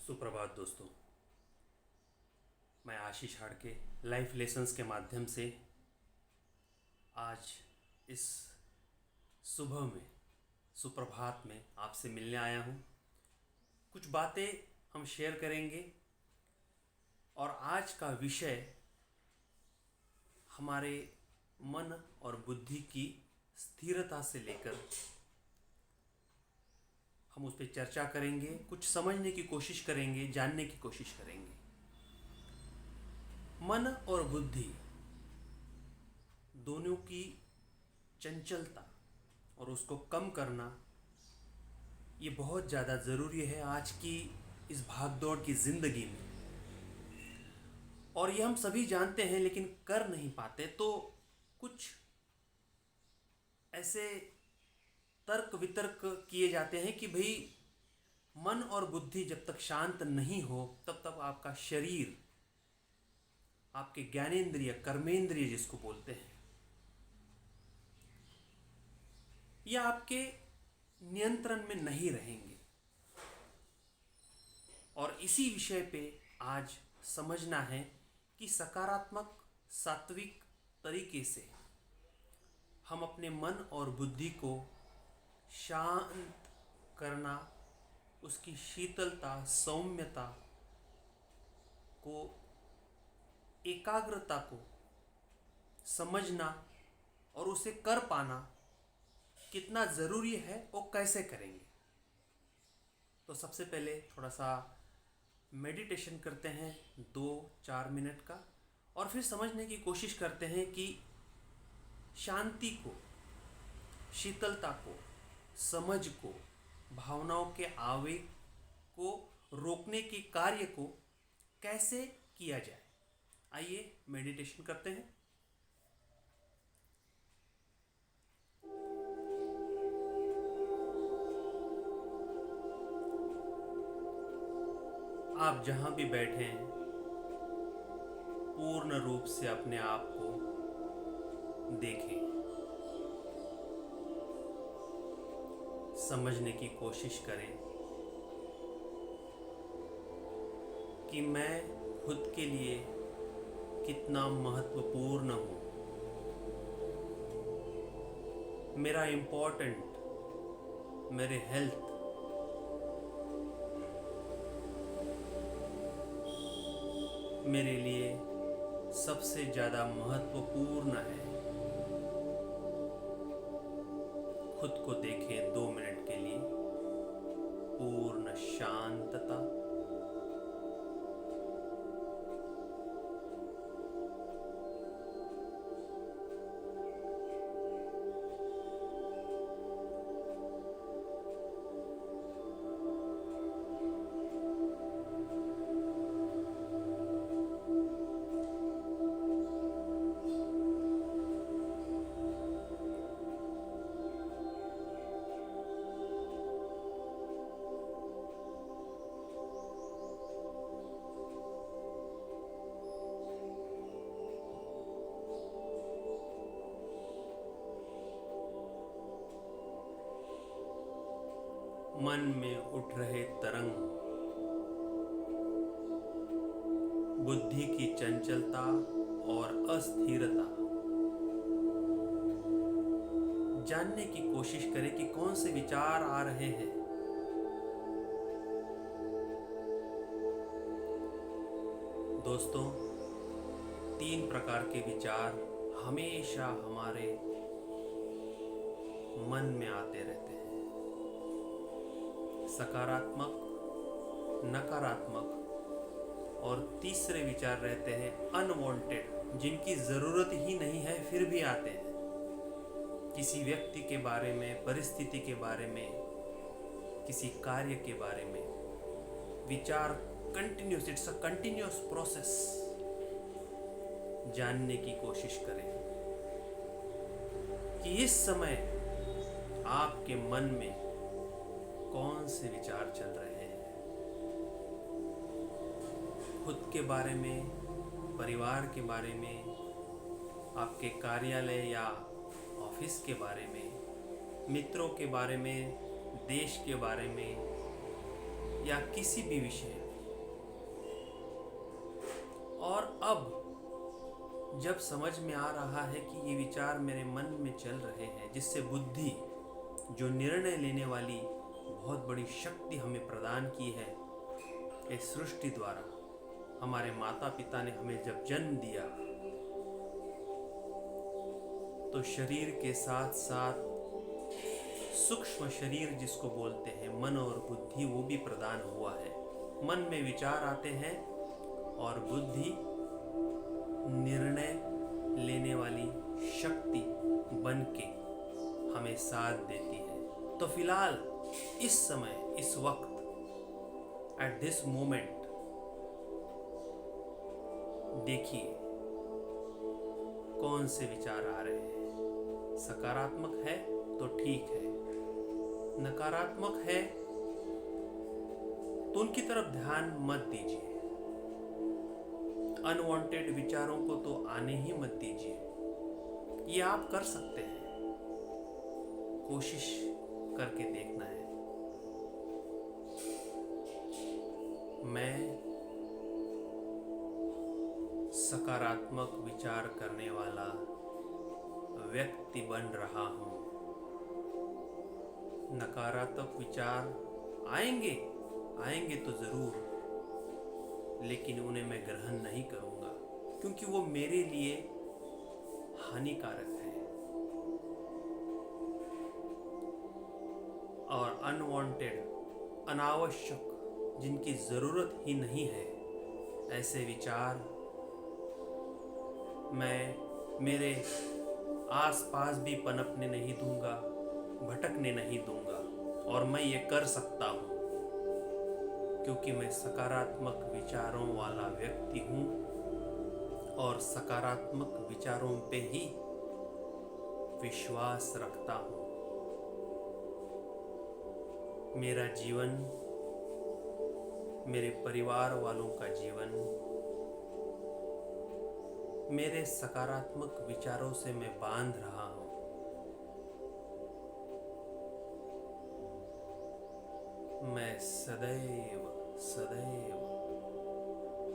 सुप्रभात दोस्तों। मैं आशीष हाड़के लाइफ लेसन्स के माध्यम से आज इस सुबह में सुप्रभात में आपसे मिलने आया हूँ। कुछ बातें हम शेयर करेंगे और आज का विषय हमारे मन और बुद्धि की स्थिरता से लेकर हम उस पर चर्चा करेंगे, कुछ समझने की कोशिश करेंगे, जानने की कोशिश करेंगे। मन और बुद्धि दोनों की चंचलता और उसको कम करना ये बहुत ज़्यादा ज़रूरी है आज की इस भागदौड़ की ज़िंदगी में। और ये हम सभी जानते हैं लेकिन कर नहीं पाते। तो कुछ ऐसे तर्क वितर्क किए जाते हैं कि भाई मन और बुद्धि जब तक शांत नहीं हो तब तक आपका शरीर, आपके ज्ञानेंद्रिय, कर्मेंद्रिय जिसको बोलते हैं, ये आपके नियंत्रण में नहीं रहेंगे। और इसी विषय पे आज समझना है कि सकारात्मक सात्विक तरीके से हम अपने मन और बुद्धि को शांत करना, उसकी शीतलता, सौम्यता को, एकाग्रता को समझना और उसे कर पाना कितना ज़रूरी है, वो कैसे करेंगे। तो सबसे पहले थोड़ा सा मेडिटेशन करते हैं 2-4 मिनट का, और फिर समझने की कोशिश करते हैं कि शांति को, शीतलता को, समझ को, भावनाओं के आवेग को रोकने के कार्य को कैसे किया जाए। आइए मेडिटेशन करते हैं। आप जहां भी बैठे हैं पूर्ण रूप से अपने आप को देखें, समझने की कोशिश करें कि मैं खुद के लिए कितना महत्वपूर्ण हूँ। मेरा इम्पोर्टेंट, मेरे हेल्थ, मेरे लिए सबसे ज़्यादा महत्वपूर्ण है। खुद को देखें 2 मिनट के लिए, पूर्ण शांतता। मन में उठ रहे तरंग, बुद्धि की चंचलता और अस्थिरता, जानने की कोशिश करें कि कौन से विचार आ रहे हैं। दोस्तों, 3 प्रकार के विचार हमेशा हमारे मन में आते रहते हैं। सकारात्मक, नकारात्मक, और तीसरे विचार रहते हैं अनवांटेड, जिनकी ज़रूरत ही नहीं है फिर भी आते हैं। किसी व्यक्ति के बारे में, परिस्थिति के बारे में, किसी कार्य के बारे में विचार continuous, it's a continuous process. जानने की कोशिश करें कि इस समय आपके मन में कौन से विचार चल रहे हैं। खुद के बारे में, परिवार के बारे में, आपके कार्यालय या ऑफिस के बारे में, मित्रों के बारे में, देश के बारे में, या किसी भी विषय, अब जब समझ में आ रहा है कि ये विचार मेरे मन में चल रहे हैं, जिससे बुद्धि जो निर्णय लेने वाली बहुत बड़ी शक्ति हमें प्रदान की है इस सृष्टि द्वारा, हमारे माता पिता ने हमें जब जन्म दिया तो शरीर के साथ साथ सूक्ष्म शरीर जिसको बोलते हैं मन और बुद्धि, वो भी प्रदान हुआ है। मन में विचार आते हैं और बुद्धि निर्णय लेने वाली शक्ति बन के हमें साथ देती है। तो फिलहाल इस समय, इस वक्त, एट दिस मोमेंट, देखिए कौन से विचार आ रहे हैं। सकारात्मक है तो ठीक है, नकारात्मक है तो उनकी तरफ ध्यान मत दीजिए। अनवांटेड विचारों को तो आने ही मत दीजिए। ये आप कर सकते हैं, कोशिश करके देखना है। मैं सकारात्मक विचार करने वाला व्यक्ति बन रहा हूँ। नकारात्मक विचार आएंगे तो जरूर, लेकिन उन्हें मैं ग्रहण नहीं करूँगा, क्योंकि वो मेरे लिए हानिकारक है। और अनवांटेड, अनावश्यक, जिनकी ज़रूरत ही नहीं है, ऐसे विचार मैं मेरे आसपास भी पनपने नहीं दूंगा, भटकने नहीं दूंगा। और मैं ये कर सकता हूँ क्योंकि मैं सकारात्मक विचारों वाला व्यक्ति हूँ और सकारात्मक विचारों पे ही विश्वास रखता हूँ। मेरा जीवन, मेरे परिवार वालों का जीवन मेरे सकारात्मक विचारों से मैं बांध रहा हूँ। मैं सदैव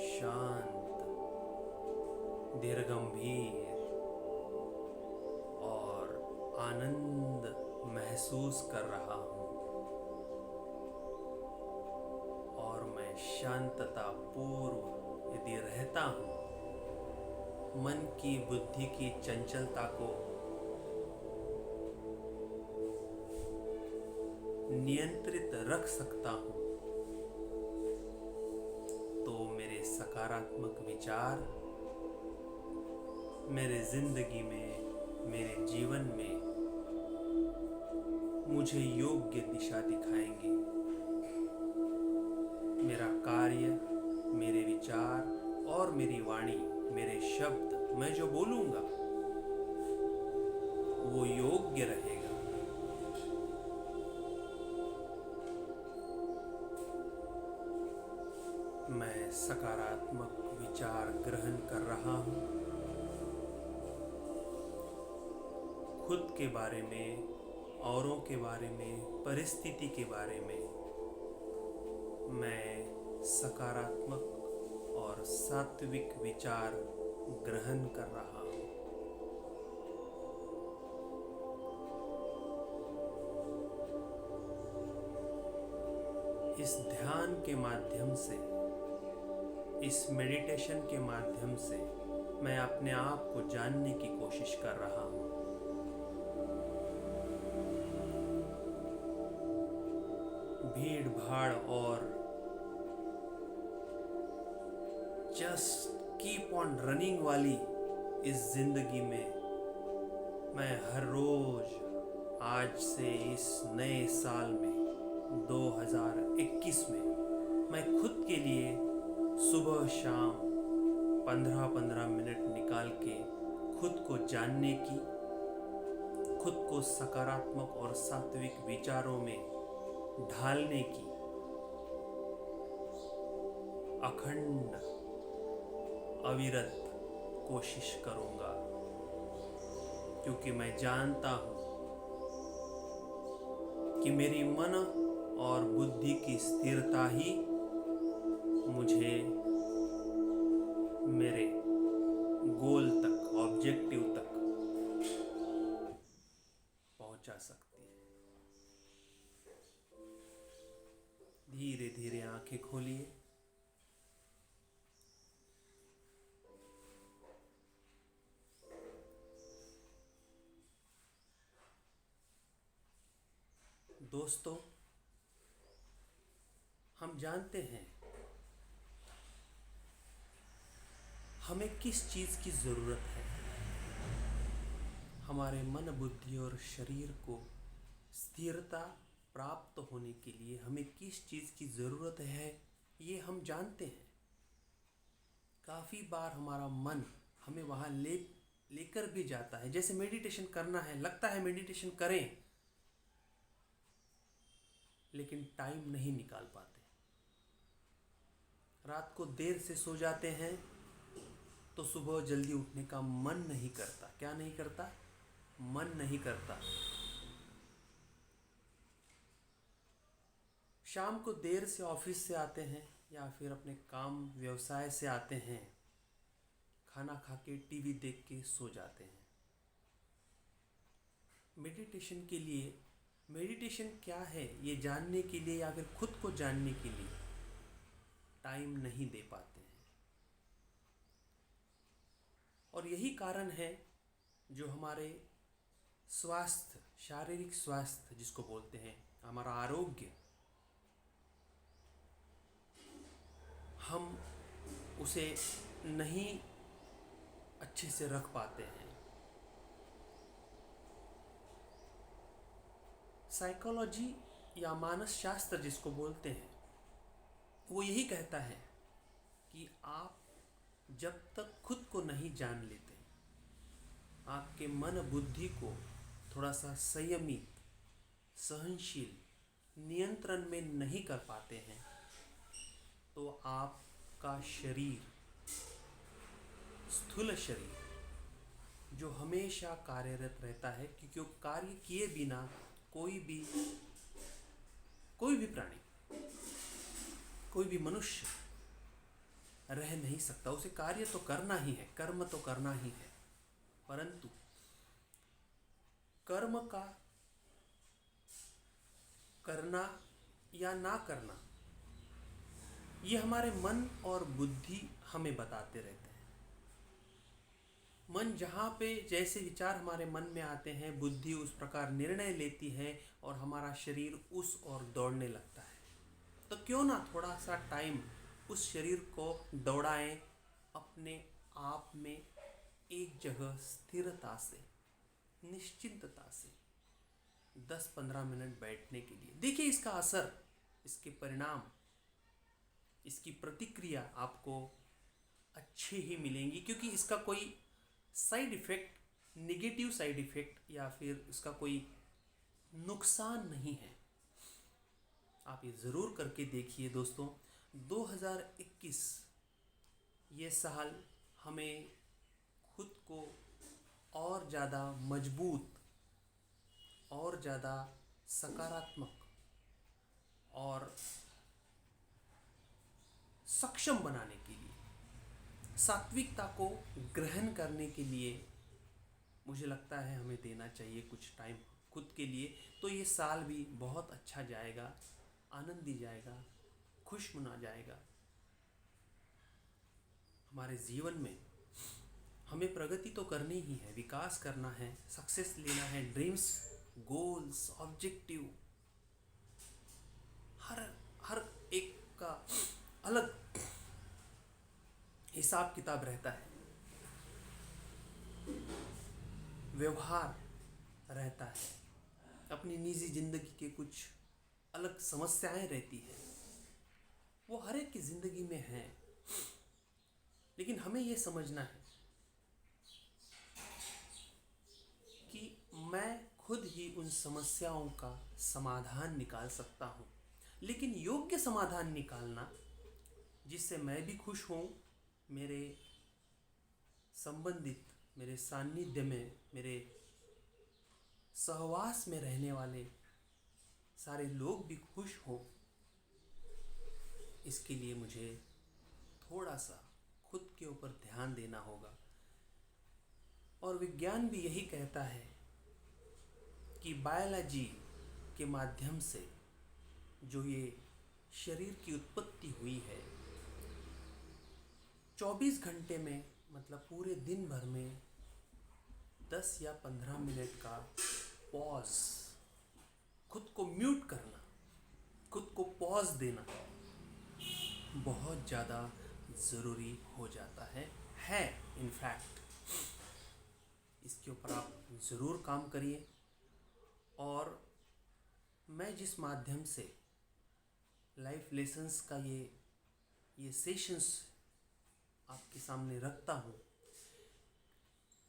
शांत, दीर्घगंभीर और आनंद महसूस कर रहा हूँ। और मैं शांतता पूर्व यदि रहता हूँ, मन की, बुद्धि की चंचलता को नियंत्रित रख सकता हूँ, तो मेरे सकारात्मक विचार मेरे जिंदगी में, मेरे जीवन में मुझे योग्य दिशा दिखाएंगे। मेरा कार्य, मेरे विचार और मेरी वाणी, मेरे शब्द, मैं जो बोलूँगा वो योग्य रहेगा। मैं सकारात्मक विचार ग्रहण कर रहा हूँ। खुद के बारे में, औरों के बारे में, परिस्थिति के बारे में मैं सकारात्मक और सात्विक विचार ग्रहण कर रहा हूँ। इस ध्यान के माध्यम से, इस मेडिटेशन के माध्यम से मैं अपने आप को जानने की कोशिश कर रहा हूँ। भीड़ भाड़ और जस्ट कीप ऑन रनिंग वाली इस जिंदगी में मैं हर रोज, आज से इस नए साल में 2021 में मैं खुद के लिए सुबह शाम 15-15 मिनट निकाल के खुद को जानने की, खुद को सकारात्मक और सात्विक विचारों में ढालने की अखंड, अविरत कोशिश करूंगा, क्योंकि मैं जानता हूं कि मेरी मन और बुद्धि की स्थिरता ही मुझे मेरे गोल तक, ऑब्जेक्टिव तक पहुंचा सकती है। धीरे धीरे आंखें खोलिए। दोस्तों, हम जानते हैं हमें किस चीज़ की ज़रूरत है। हमारे मन, बुद्धि और शरीर को स्थिरता प्राप्त होने के लिए हमें किस चीज़ की ज़रूरत है, ये हम जानते हैं। काफ़ी बार हमारा मन हमें वहाँ लेकर भी जाता है। जैसे मेडिटेशन करना है, लगता है मेडिटेशन करें, लेकिन टाइम नहीं निकाल पाते। रात को देर से सो जाते हैं तो सुबह जल्दी उठने का मन नहीं करता। क्या नहीं करता? मन नहीं करता। शाम को देर से ऑफिस से आते हैं या फिर अपने काम व्यवसाय से आते हैं, खाना खा के टीवी देख के सो जाते हैं। मेडिटेशन के लिए, मेडिटेशन क्या है ये जानने के लिए या फिर खुद को जानने के लिए टाइम नहीं दे पाते हैं। और यही कारण है जो हमारे स्वास्थ्य, शारीरिक स्वास्थ्य जिसको बोलते हैं, हमारा आरोग्य, हम उसे नहीं अच्छे से रख पाते हैं। साइकोलॉजी या मानस शास्त्र जिसको बोलते हैं, वो यही कहता है कि आप जब तक खुद को नहीं जान लेते, आपके मन बुद्धि को थोड़ा सा संयमित, सहनशील, नियंत्रण में नहीं कर पाते हैं, तो आपका शरीर, स्थूल शरीर जो हमेशा कार्यरत रहता है, क्योंकि वो कार्य किए बिना कोई भी प्राणी, कोई भी मनुष्य रह नहीं सकता। उसे कार्य तो करना ही है, कर्म तो करना ही है, परंतु कर्म का करना या ना करना ये हमारे मन और बुद्धि हमें बताते रहते हैं। मन जहाँ पे जैसे विचार हमारे मन में आते हैं, बुद्धि उस प्रकार निर्णय लेती है और हमारा शरीर उस ओर दौड़ने लगता है। तो क्यों ना थोड़ा सा टाइम उस शरीर को दौड़ाएं, अपने आप में एक जगह स्थिरता से, निश्चिंतता से 10-15 मिनट बैठने के लिए। देखिए इसका असर, इसके परिणाम, इसकी प्रतिक्रिया आपको अच्छे ही मिलेंगी, क्योंकि इसका कोई side effect, negative side effect या फिर इसका कोई नुकसान नहीं है। आप ये ज़रूर करके देखिए दोस्तों। 2021 ये साल हमें खुद को और ज़्यादा मजबूत, और ज़्यादा सकारात्मक और सक्षम बनाने के लिए, सात्विकता को ग्रहण करने के लिए मुझे लगता है हमें देना चाहिए कुछ टाइम खुद के लिए। तो ये साल भी बहुत अच्छा जाएगा, आनंदी जाएगा, खुशनुमा जाएगा। हमारे जीवन में हमें प्रगति तो करनी ही है, विकास करना है, सक्सेस लेना है, ड्रीम्स, गोल्स, ऑब्जेक्टिव, हर एक का अलग हिसाब किताब रहता है, व्यवहार रहता है, अपनी निजी जिंदगी के कुछ अलग समस्याएं रहती हैं, वो हर एक की जिंदगी में हैं। लेकिन हमें ये समझना है कि मैं खुद ही उन समस्याओं का समाधान निकाल सकता हूँ, लेकिन योग्य समाधान निकालना जिससे मैं भी खुश हूँ, मेरे संबंधित, मेरे सानिध्य में, मेरे सहवास में रहने वाले सारे लोग भी खुश हों, इसके लिए मुझे थोड़ा सा खुद के ऊपर ध्यान देना होगा। और विज्ञान भी यही कहता है कि बायोलॉजी के माध्यम से जो ये शरीर की उत्पत्ति हुई है, 24 घंटे में, मतलब पूरे दिन भर में 10 या 15 मिनट का पॉज, खुद को म्यूट करना, खुद को पॉज देना बहुत ज़्यादा ज़रूरी हो जाता है इनफैक्ट। इसके ऊपर आप ज़रूर काम करिए। और मैं जिस माध्यम से लाइफ लेसन्स का ये सेशंस आपके सामने रखता हूँ,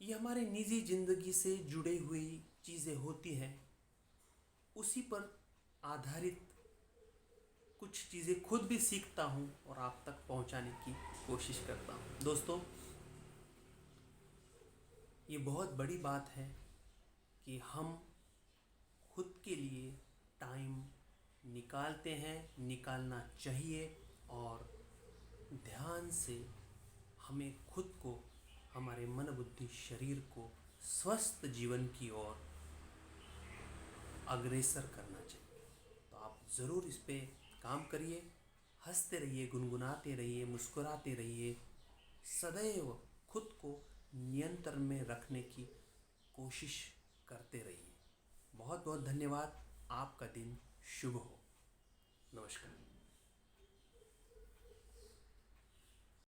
ये हमारे निजी ज़िंदगी से जुड़ी हुई चीज़ें होती हैं। उसी पर आधारित कुछ चीज़ें खुद भी सीखता हूँ और आप तक पहुँचाने की कोशिश करता हूँ। दोस्तों, ये बहुत बड़ी बात है कि हम खुद के लिए टाइम निकालते हैं, निकालना चाहिए। और ध्यान से हमें खुद को, हमारे मन बुद्धि शरीर को स्वस्थ जीवन की ओर अग्रसर करना चाहिए। तो आप ज़रूर इस पे काम करिए। हंसते रहिए, गुनगुनाते रहिए, मुस्कुराते रहिए। सदैव खुद को नियंत्रण में रखने की कोशिश करते रहिए। बहुत बहुत धन्यवाद। आपका दिन शुभ हो। नमस्कार।